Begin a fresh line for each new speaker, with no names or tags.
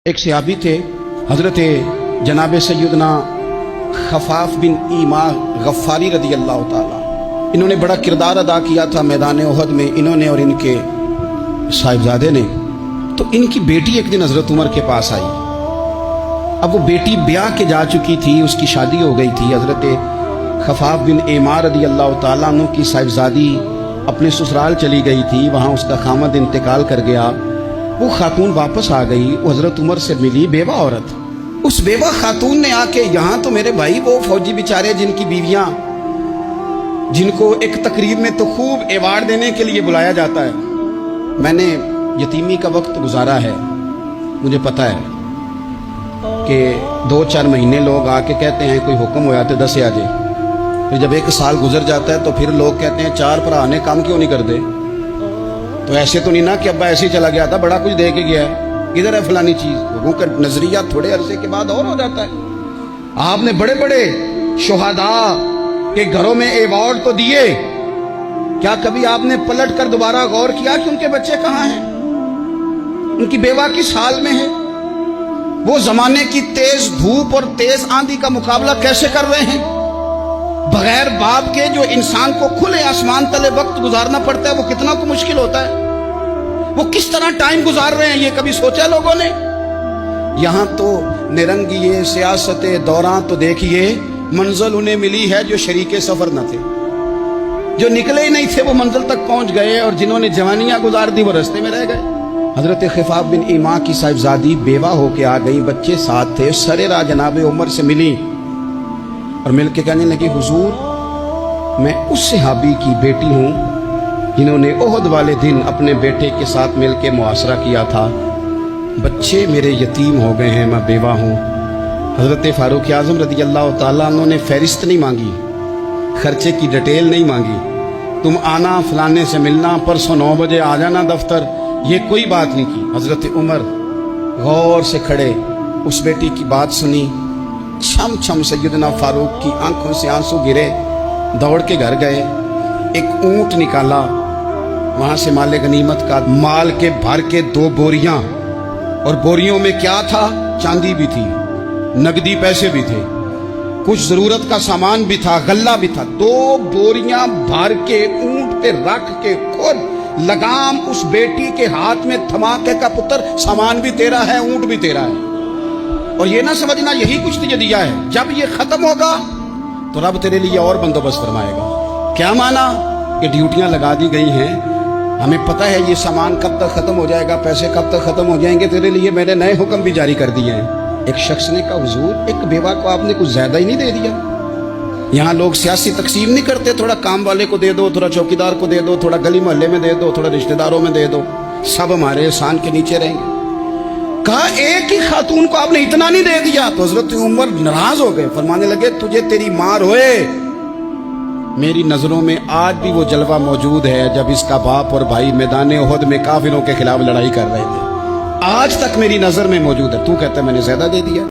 ایک صحابی تھے حضرت جناب سیدنا خفاف بن ایما غفاری رضی اللہ تعالیٰ، انہوں نے بڑا کردار ادا کیا تھا میدان احد میں، انہوں نے اور ان کے صاحبزادے نے۔ تو ان کی بیٹی ایک دن حضرت عمر کے پاس آئی۔ اب وہ بیٹی بیاہ کے جا چکی تھی، اس کی شادی ہو گئی تھی۔ حضرت خفاف بن ایما رضی اللہ تعالیٰ عنہ کی صاحبزادی اپنے سسرال چلی گئی تھی، وہاں اس کا خامد انتقال کر گیا۔ وہ خاتون واپس آ گئی، وہ حضرت عمر سے ملی، بیوہ عورت۔ اس بیوہ خاتون نے آ کے یہاں تو میرے بھائی وہ فوجی بیچارے جن کی بیویاں، جن کو ایک تقریب میں تو خوب ایوارڈ دینے کے لیے بلایا جاتا ہے، میں نے یتیمی کا وقت گزارا ہے، مجھے پتہ ہے کہ 2-4 مہینے لوگ آ کے کہتے ہیں کوئی حکم ہو جاتے 10 آ جائے، پھر جب 1 سال گزر جاتا ہے تو پھر لوگ کہتے ہیں 4 بھرا نے کام کیوں نہیں کر دے؟ تو ایسے تو نہیں نا کہ ابا ایسے ہی چلا گیا تھا، بڑا کچھ دے کے گیا ہے، ادھر ہے فلانی چیز۔ لوگوں کا نظریہ تھوڑے عرصے کے بعد اور ہو جاتا ہے۔ آپ نے بڑے بڑے شہداء کے گھروں میں ایوارڈ تو دیے، کیا کبھی آپ نے پلٹ کر دوبارہ غور کیا کہ ان کے بچے کہاں ہیں، ان کی بیوہ کس حال میں ہے؟ وہ زمانے کی تیز دھوپ اور تیز آندھی کا مقابلہ کیسے کر رہے ہیں؟ بغیر باپ کے جو انسان کو کھلے آسمان تلے وقت گزارنا پڑتا ہے وہ کتنا کو مشکل ہوتا ہے، وہ کس طرح ٹائم گزار رہے ہیں، یہ کبھی سوچا لوگوں نے؟ یہاں تو نرنگیے سیاست دوران تو دیکھیے منزل انہیں ملی ہے جو شریک سفر نہ تھے، جو نکلے ہی نہیں تھے وہ منزل تک پہنچ گئے، اور جنہوں نے جوانیاں گزار دی وہ رستے میں رہ گئے۔ حضرت خفاف بن ایما کی صاحبزادی بیوہ ہو کے آ گئی، بچے ساتھ تھے، سرے راہ جناب عمر سے ملی اور مل کے کہنے لگی حضور میں اس صحابی کی بیٹی ہوں جنہوں نے احد والے دن اپنے بیٹے کے ساتھ مل کے محاصرہ کیا تھا، بچے میرے یتیم ہو گئے ہیں، میں بیوہ ہوں۔ حضرت فاروق اعظم رضی اللہ تعالیٰ عنہ نے فہرست نہیں مانگی، خرچے کی ڈیٹیل نہیں مانگی، تم آنا فلانے سے ملنا، پرسوں 9 بجے آ جانا دفتر، یہ کوئی بات نہیں کی۔ حضرت عمر غور سے کھڑے، اس بیٹی کی بات سنی، چھم چھم سیدنا فاروق کی آنکھوں سے آنسو گرے، دوڑ کے گھر گئے، ایک اونٹ نکالا، وہاں سے مال غنیمت کا مال کے بھر کے 2 بوریاں، اور بوریوں میں کیا تھا؟ چاندی بھی تھی، نقدی پیسے بھی تھے، کچھ ضرورت کا سامان بھی تھا، غلہ بھی تھا۔ 2 بوریاں بھر کے اونٹ پہ رکھ کے خود لگام اس بیٹی کے ہاتھ میں تھما کے کا پتر سامان بھی تیرا ہے، اونٹ بھی تیرا ہے، اور یہ نہ سمجھنا یہی کچھ تجھے دیا ہے، جب یہ ختم ہوگا تو رب تیرے لیے اور بندوبست فرمائے گا۔ کیا مانا کہ ڈیوٹیاں لگا دی گئی ہیں، ہمیں پتہ ہے یہ سامان کب تک ختم ہو جائے گا، پیسے کب تک ختم ہو جائیں گے، تیرے لیے میں نے نئے حکم بھی جاری کر دیے ہیں۔ ایک شخص نے کہا حضور ایک بیوہ کو آپ نے کچھ زیادہ ہی نہیں دے دیا؟ یہاں لوگ سیاسی تقسیم نہیں کرتے، تھوڑا کام والے کو دے دو، تھوڑا چوکیدار کو دے دو، تھوڑا گلی محلے میں دے دو، تھوڑا رشتہ داروں میں دے دو، سب ہمارے احسان کے نیچے رہیں گے۔ کہا ایک ہی خاتون کو آپ نے اتنا نہیں دے دیا؟ تو حضرت عمر ناراض ہو گئے، فرمانے لگے تجھے تیری مار ہوئے، میری نظروں میں آج بھی وہ جلوہ موجود ہے جب اس کا باپ اور بھائی میدان احد میں کافروں کے خلاف لڑائی کر رہے تھے، آج تک میری نظر میں موجود ہے، تو کہتا ہے میں نے زیادہ دے دیا؟